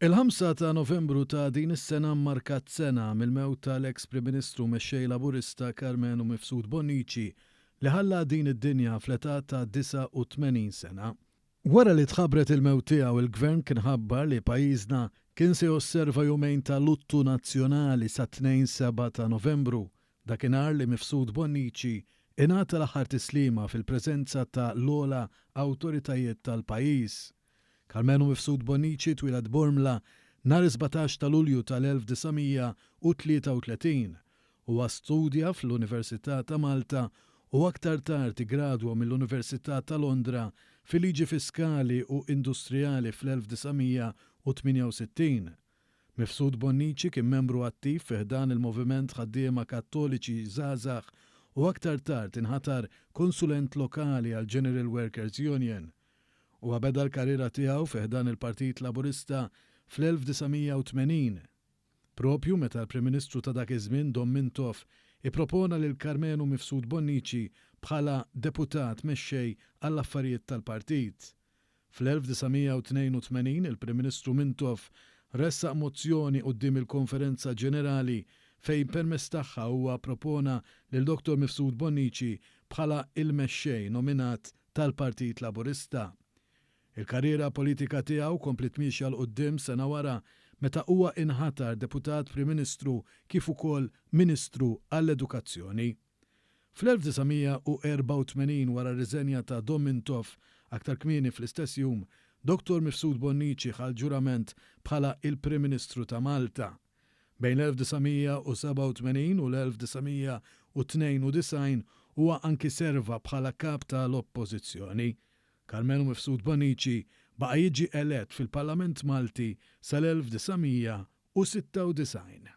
Il-5 ta' Novembru ta' din is-sena markat sena mill-mewt tal-eks Prim Ministru mexxej Laburista Carmenu Mifsud Bonnici li ħalla din id-dinja fl-età ta' 89 sena. Wara li tħabbret il-mewt tiegħu il-Gvern kien ħabbar li pajjiżna kien se josserva jumejn ta' luttu nazzjonali sa' 2-7 ta' Novembru, dakinhar li Mifsud Bonnici ingħata l-aħħar tislima fil-preżenza ta' l-ogħla awtoritajiet tal-pajjiż. Carmenu Mifsud Bonnici twilad Bormla nhar 17 ta' Lulju tal-1933 huwa studja fl-Università ta' Malta u aktar tard igradwa mill-Università ta' Londra fil-liġi fiskali u industrijali fl-1968. Mifsud Bonnici kien membru attiv fih dan il-moviment ħaddiema Kattoliċi żgħażagħ u aktar tard inħatar konsulent lokali għal General Workers Union. U għabeda l-karriera tiegħu fih dan il-Partit Laburista fl-1980. Propju meta l-Prim Ministru ta' dak iż-żmien Dom Mintoff ippropona lil Carmenu Mifsud Bonnici bħala deputat mexxej għall-affarijiet tal-partit. Fl-1982 il-Prim Ministru Mintoff ressaq mozzjoni quddiem il-Konferenza Ġenerali fejn permezz tagħha huwa propona lil Dr. Mifsud Bonnici bħala il-mexxej nominat tal-Partit Laburista. Il-karriera politika tiegħu komplet mixja l qudiem sena wara meta huwa inħatar deputat Prim Ministru kif ukoll Ministru għall-Edukazzjoni. Fl-1984 wara r-riżenja ta' Dom Mintoff aktar kmieni fl-istess jum, Dr. Mifsud Bonnici ħal ġurament bħala il-Prim Ministru ta' Malta. Bejn l-1987 u l-1992 huwa anki serva bħala kap tal-Oppożizzjoni. Carmenu Mifsud Bonnici baqa' jiġi elett fil-Parlament Malti sal-1996.